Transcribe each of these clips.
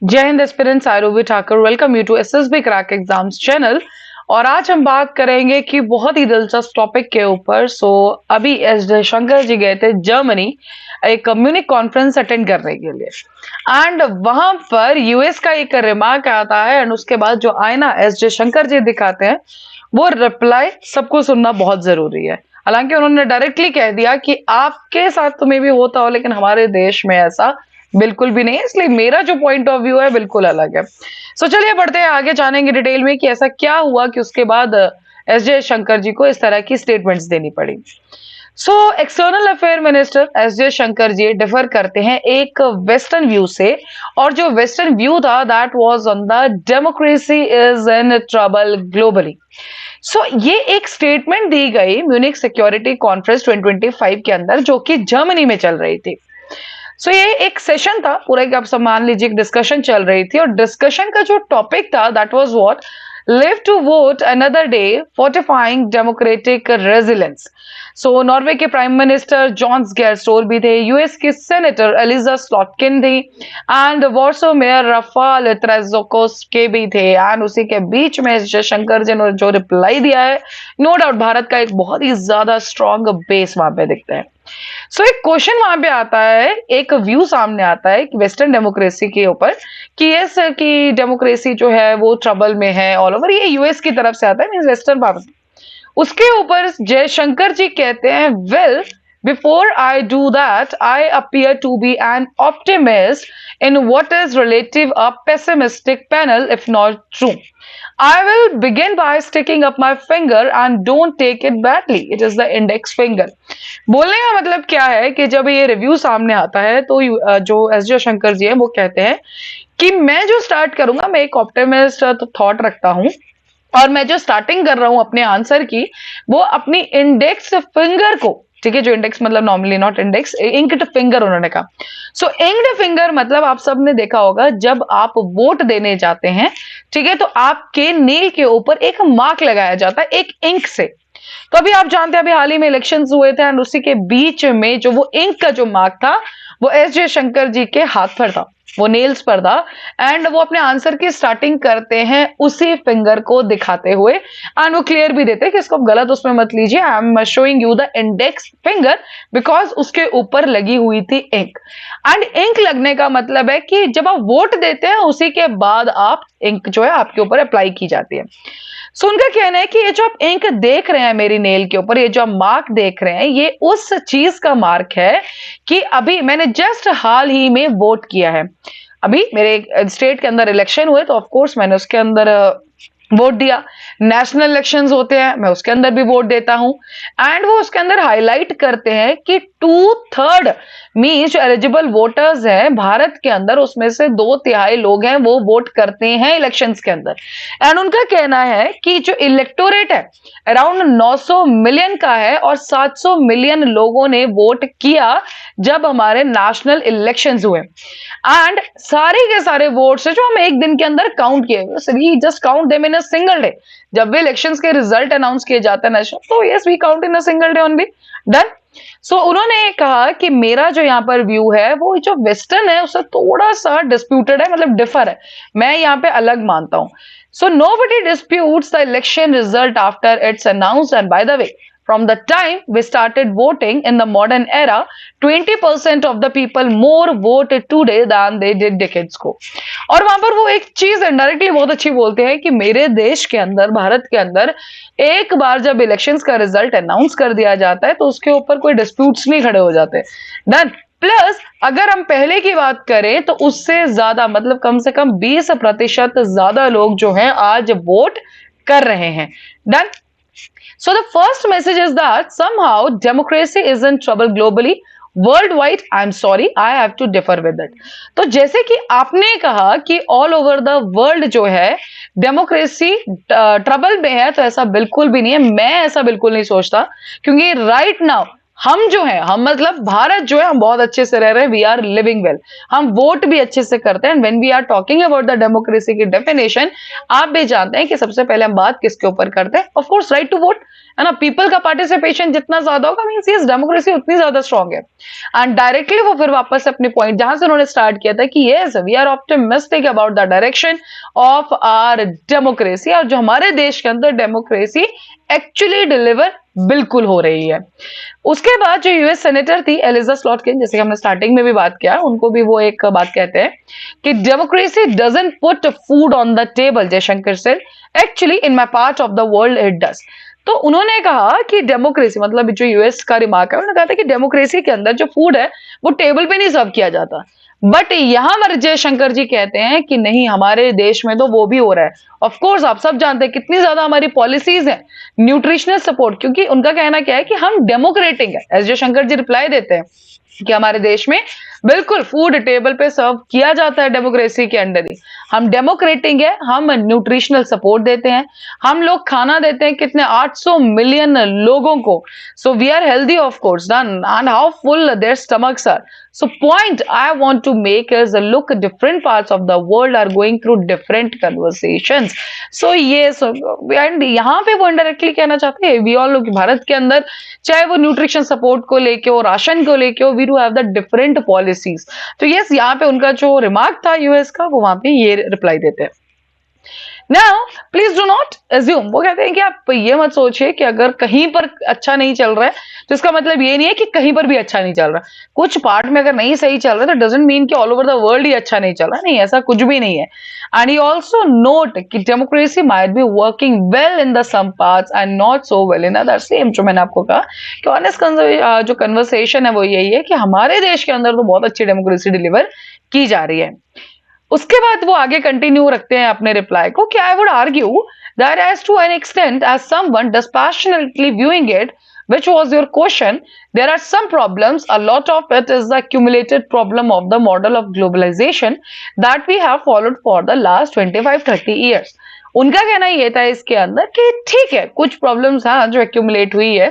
जय हिंद aspirants, Arobi Thakur welcome you to SSB crack exams channel. और आज हम बात करेंगे कि बहुत ही दिलचस्प टॉपिक के ऊपर। अभी एस जयशंकर जी गए थे जर्मनी एक म्यूनिक कॉन्फ्रेंस अटेंड करने के लिए, एंड वहां पर यूएस का एक रिमार्क आता है एंड उसके बाद जो आईना एस जयशंकर जी दिखाते हैं वो रिप्लाई सबको सुनना बहुत जरूरी है। हालांकि उन्होंने डायरेक्टली कह दिया कि आपके साथ तो मे भी होता हो लेकिन हमारे देश में ऐसा बिल्कुल भी नहीं है, इसलिए मेरा जो पॉइंट ऑफ व्यू है बिल्कुल अलग है। चलिए बढ़ते हैं आगे, जानेंगे डिटेल में कि ऐसा क्या हुआ कि उसके बाद एस जयशंकर जी को इस तरह की स्टेटमेंट्स देनी पड़ी। External affair minister S Jaishankar ji differ करते हैं एक वेस्टर्न व्यू से, और जो वेस्टर्न व्यू था that was on the democracy is in trouble globally. ये एक स्टेटमेंट दी गई म्यूनिक सिक्योरिटी कॉन्फ्रेंस 2025 के अंदर, जो कि जर्मनी में चल रही थी। ये एक सेशन था पूरा, एक आप सब मान लीजिए एक डिस्कशन चल रही थी, और डिस्कशन का जो टॉपिक था that was what, live to vote another day fortifying democratic resilience. Norway के प्राइम मिनिस्टर जॉन्स गेरस्टोर भी थे, यूएस की सेनेटर एलिजा स्लॉटकिन थी, and Warsaw mayor Rafal Trzaskowski भी थे। एंड उसी के बीच में जयशंकर जी ने जो रिप्लाई दिया है, नो डाउट भारत का एक बहुत ही ज्यादा स्ट्रॉन्ग बेस वहां पे दिखता है। एक क्वेश्चन वहां पे आता है, एक व्यू सामने आता है कि वेस्टर्न डेमोक्रेसी के ऊपर कि यस कि डेमोक्रेसी जो है वो ट्रबल में है ऑल ओवर, ये यूएस की तरफ से आता है, मींस वेस्टर्न भारत। उसके ऊपर जयशंकर जी कहते हैं, well before I do that I appear to be an optimist in what is relative a pessimistic panel if not true. I will begin by sticking up my finger and don't take it badly. It is the index finger. बोलने का मतलब क्या है कि जब ये review सामने आता है तो जो एस जयशंकर जी है वो कहते हैं कि मैं जो स्टार्ट करूंगा, मैं एक ऑप्टिमिस्ट थॉट रखता हूं, और मैं जो स्टार्टिंग कर रहा हूं अपने आंसर की वो अपनी इंडेक्स फिंगर को, ठीक है, जो इंडेक्स मतलब normally not index, inked finger उन्होंने कहा। इंक्ड फिंगर मतलब आप सबने देखा होगा जब आप वोट देने जाते हैं, ठीक है, तो आपके नील के ऊपर एक मार्क लगाया जाता है एक इंक से। तो अभी आप जानते हैं अभी हाल ही में इलेक्शंस हुए थे एंड उसी के बीच में जो वो इंक का जो मार्क था वो एस जयशंकर जी के हाथ पर था, वो नेल्स पर था, एंड वो अपने आंसर की स्टार्टिंग करते हैं उसी फिंगर को दिखाते हुए, एंड वो क्लियर भी देते हैं कि इसको गलत उसमें मत लीजिए, I am showing you the index finger because उसके ऊपर लगी हुई थी इंक। एंड इंक लगने का मतलब है कि जब आप वोट देते हैं उसी के बाद आप इंक जो है आपके ऊपर अप्लाई की जाती है। उनका कहना है कि ये जो आप इंक देख रहे हैं मेरी नेल के ऊपर, ये जो आप मार्क देख रहे हैं, ये उस चीज का मार्क है कि अभी मैंने जस्ट हाल ही में वोट किया है। अभी मेरे स्टेट के अंदर इलेक्शन हुए तो ऑफ कोर्स मैंने उसके अंदर वोट दिया। नेशनल इलेक्शंस होते हैं, मैं उसके अंदर भी वोट देता हूं, एंड वो उसके अंदर हाईलाइट करते हैं कि 2/3 मींस जो एलिजिबल वोटर्स हैं भारत के अंदर, उसमें से 2/3 लोग हैं वो वोट करते हैं इलेक्शंस के अंदर। एंड उनका कहना है कि जो इलेक्टोरेट है अराउंड 900 मिलियन का है, और 700 मिलियन लोगों ने वोट किया जब हमारे नेशनल इलेक्शंस हुए। एंड सारे के सारे वोट्स जो हम एक दिन के अंदर काउंट किए, just count them in a single day. जब भी इलेक्शंस के रिजल्ट अनाउंस किए जाते हैं नेशनल, तो yes we count in a single day only, done. उन्होंने कहा कि मेरा जो यहाँ पर व्यू है वो जो वेस्टर्न है उससे थोड़ा सा डिस्प्यूटेड है, मतलब डिफर है, मैं यहाँ पे अलग मानता हूं। nobody disputes the election result after it's announced, and by the way, from the time we started voting in the modern era, 20% of the people more voted today than they did decades ago. और वहां पर वो एक चीज indirectly बहुत अच्छी बोलते हैं कि मेरे देश के अंदर, भारत के अंदर, एक बार जब इलेक्शंस का रिजल्ट अनाउंस कर दिया जाता है तो उसके ऊपर कोई डिस्प्यूट्स नहीं खड़े हो जाते, डन। प्लस अगर हम पहले की बात करें तो उससे ज्यादा, मतलब कम से कम 20% ज्यादा लोग जो हैं आज वोट कर रहे हैं, done. The first message is that somehow democracy is in trouble globally, world wide I am sorry I have to differ with it. तो जैसे कि आपने कहा कि ऑल ओवर द वर्ल्ड जो है डेमोक्रेसी ट्रबल में है, तो ऐसा बिल्कुल भी नहीं है, मैं ऐसा बिल्कुल नहीं सोचता, क्योंकि राइट नाउ हम जो है, हम मतलब भारत जो है, हम बहुत अच्छे से रह रहे हैं, वी आर लिविंग वेल, हम वोट भी अच्छे से करते हैं। When we are talking about the democracy की डेफिनेशन, आप भी जानते हैं कि सबसे पहले हम बात किसके ऊपर करते हैं, of course right to vote, है ना। पीपल का पार्टिसिपेशन जितना ज्यादा होगा, मींस यस डेमोक्रेसी उतनी ज्यादा स्ट्रांग है। एंड डायरेक्टली वो फिर वापस से अपने पॉइंट जहां से उन्होंने स्टार्ट किया था कि yes we are optimistic about the direction of our democracy, और जो हमारे देश के अंदर डेमोक्रेसी एक्चुअली डिलीवर बिल्कुल हो रही है। उसके बाद जो यूएस सेनेटर थी एलिजा स्लॉटकिन, जैसे कि हमने स्टार्टिंग में भी बात किया, उनको भी वो एक बात कहते हैं कि democracy doesn't put food on the table, Jaishankar said, actually in my part of the world it does. तो उन्होंने कहा कि डेमोक्रेसी मतलब जो यूएस का रिमार्क है, उन्होंने कहा था कि डेमोक्रेसी के अंदर जो फूड है वो टेबल पे नहीं सर्व किया जाता, बट यहां पर जयशंकर जी कहते हैं कि नहीं, हमारे देश में तो वो भी हो रहा है। ऑफ कोर्स आप सब जानते हैं कितनी ज्यादा हमारी पॉलिसीज हैं न्यूट्रिशनल सपोर्ट, क्योंकि उनका कहना क्या है कि हम डेमोक्रेटिक है। एस जयशंकर जी रिप्लाई देते हैं कि हमारे देश में बिल्कुल फूड टेबल पे सर्व किया जाता है डेमोक्रेसी के अंडर ही। हम डेमोक्रेटिक है, हम न्यूट्रिशनल सपोर्ट देते हैं, हम लोग खाना देते हैं कितने 800 मिलियन लोगों को। So we are healthy of course done, and how full their stomachs are. So point I want to make is look, different parts of the world are going through different conversations. So yes, and यहाँ पे वो indirectly कहना चाहते हैं we all look, Bharat के अंदर चाहे वो न्यूट्रिशन सपोर्ट को लेके हो, राशन को लेके हो, we do have the different policies. तो yes, यहाँ पे उनका जो रिमार्क था यूएस का, वो वहां पे ये रिप्लाई देते हैं। Now please do not assume, वो कहते हैं कि आप ये मत सोचिए कि अगर कहीं पर अच्छा नहीं चल रहा है तो इसका मतलब ये नहीं है कि कहीं पर भी अच्छा नहीं चल रहा। कुछ पार्ट में अगर नहीं सही चल रहा है तो डजंट मीन कि ऑल ओवर द वर्ल्ड ही अच्छा नहीं चल रहा, नहीं, ऐसा कुछ भी नहीं है। And he also note that democracy might be working well in the some parts and not so well in other. Same जो मैंने आपको कहा कि ऑनेस्ट जो कन्वर्सेशन है वो यही है कि हमारे देश के अंदर तो बहुत अच्छी डेमोक्रेसी डिलीवर की जा रही है। उसके बाद वो आगे कंटिन्यू रखते हैं अपने रिप्लाई को कि I would argue that as to an extent as someone dispassionately viewing it, which was your question, there are some problems. A lot of it is the accumulated problem of the model of globalization that we have followed for the last 25-30 years. उनका कहना ये था इसके अंदर कि ठीक है, कुछ प्रॉब्लम्स हाँ जो एक्यूमुलेट हुई है,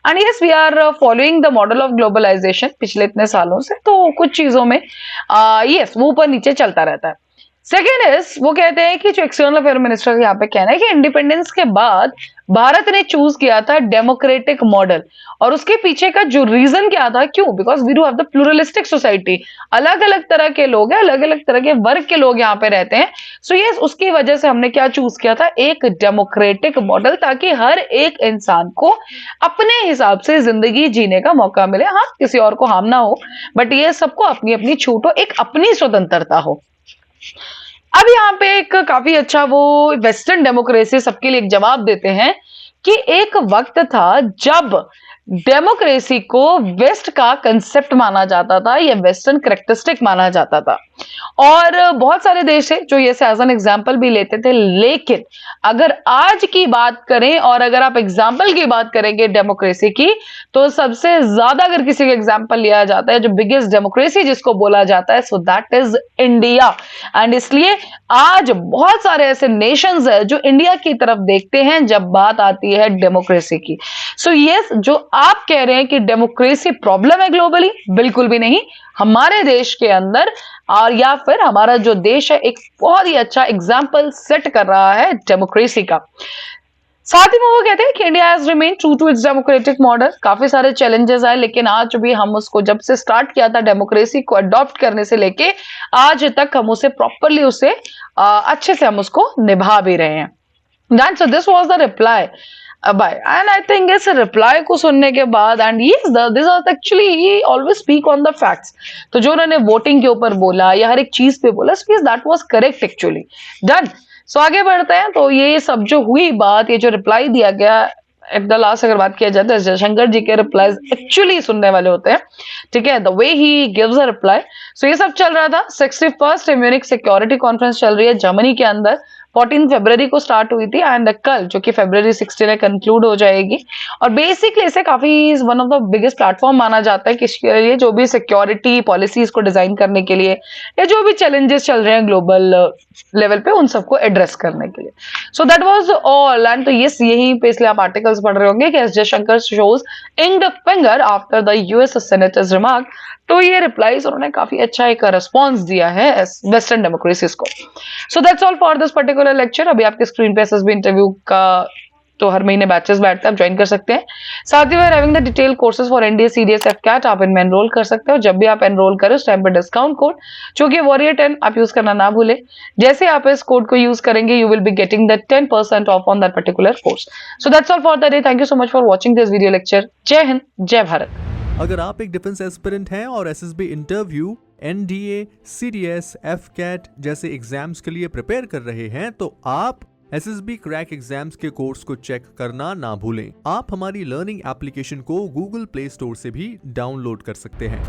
and yes we are following the model of globalisation पिछले इतने सालों से, तो कुछ चीजों में यस वो ऊपर नीचे चलता रहता है। सेकेंड इज, वो कहते हैं कि जो एक्सटर्नल अफेयर मिनिस्टर यहाँ पे कहना है कि इंडिपेंडेंस के बाद भारत ने चूज किया था डेमोक्रेटिक मॉडल, और उसके पीछे का जो रीजन क्या था, क्यों, because we do have the pluralistic society, अलग अलग तरह के लोग हैं, अलग अलग तरह के वर्ग के लोग यहाँ पे रहते हैं। सो यस उसकी वजह से हमने क्या चूज किया था, एक डेमोक्रेटिक मॉडल, ताकि हर एक इंसान को अपने हिसाब से जिंदगी जीने का मौका मिले। हाँ, किसी और को हार्म ना हो, बट ये सबको अपनी अपनी छूट हो, एक अपनी स्वतंत्रता हो। अब यहाँ पे एक काफी अच्छा वो वेस्टर्न डेमोक्रेसी सबके लिए एक जवाब देते हैं कि एक वक्त था जब डेमोक्रेसी को वेस्ट का कंसेप्ट माना जाता था या वेस्टर्न करेक्टरिस्टिक माना जाता था, और बहुत सारे देश है जो ये एज एन एग्जाम्पल भी लेते थे। लेकिन अगर आज की बात करें और अगर आप एग्जाम्पल की बात करेंगे डेमोक्रेसी की, तो सबसे ज्यादा अगर किसी का एग्जाम्पल लिया जाता है, जो बिगेस्ट डेमोक्रेसी जिसको बोला जाता है, so that is India. And इसलिए आज बहुत सारे ऐसे नेशंस है जो इंडिया की तरफ देखते हैं जब बात आती है डेमोक्रेसी की। सो यस, जो आप कह रहे हैं कि डेमोक्रेसी प्रॉब्लम है ग्लोबली, बिल्कुल भी नहीं। हमारे देश के अंदर और या फिर हमारा जो देश है एक बहुत ही अच्छा एग्जाम्पल सेट कर रहा है डेमोक्रेसी का। साथ ही में वो कहते हैं कि India has remain true to its democratic model. काफी सारे चैलेंजेस आए, लेकिन आज भी हम उसको, जब से स्टार्ट किया था डेमोक्रेसी को अडॉप्ट करने से लेके आज तक, हम उसे प्रॉपरली उसे अच्छे से हम उसको निभा भी रहे हैं। Then, so this was the reply by, and I think इस reply को सुनने के बाद, and yes, this was actually he always speak on the facts. तो जो उन्होंने वोटिंग के ऊपर बोला या हर एक चीज पे बोला, yes, that was correct actually. Done. So आगे बढ़ते हैं। तो ये सब जो हुई बात, ये जो रिप्लाई दिया गया एट द लास्ट, अगर बात किया जाए तो जयशंकर जी के रिप्लाईज एक्चुअली सुनने वाले होते हैं, ठीक है, the way he gives a reply. So ये सब चल रहा था। 61st म्यूनिक सिक्योरिटी कॉन्फ्रेंस चल रही है जर्मनी के अंदर। 14 फरवरी को स्टार्ट हुई थी एंड कल जो कि फरवरी 16 कंक्लूड हो जाएगी। और बेसिकली इसे काफी one of the biggest platform माना जाता है किसके लिए, जो भी सिक्योरिटी पॉलिसीज को डिजाइन करने के लिए या जो भी चैलेंजेस चल रहे हैं ग्लोबल लेवल पे उन सबको एड्रेस करने के लिए। So that was all and तो यस यहीं पे इसलिए आप आर्टिकल्स पढ़ रहे होंगे कि एस जयशंकर शोज इंग्ड finger after the US senators remark. तो ये रिप्लाईज उन्होंने काफी अच्छा एक रिस्पॉन्स दिया है वेस्टर्न डेमोक्रेसीज को। So that's all for this particular lecture. अभी आपके स्क्रीन पे एसएसबी इंटरव्यू का तो हर महीने बैचेस बैठते हैं, आप ज्वाइन कर सकते हैं। साथ ही having the detail courses for NDA CDS AFCAT, आप इनमें एनरोल कर सकते हो। जब भी आप एनरोल करें उस टाइम पर डिस्काउंट कोड जो कि वॉरियर 10 आप यूज करना ना भूले। जैसे आप इस कोड को यूज करेंगे you will be getting the 10% of on that particular course. So that's all for the day. Thank you so much for watching this video lecture. जय हिंद, जय भारत। अगर आप एक डिफेंस एस्पिरेंट हैं और SSB interview, NDA, CDS, AFCAT जैसे exams के लिए प्रिपेयर कर रहे हैं तो आप एसएसबी क्रैक एग्जाम्स के कोर्स को चेक करना ना भूलें। आप हमारी लर्निंग एप्लीकेशन को गूगल प्ले स्टोर से भी डाउनलोड कर सकते हैं।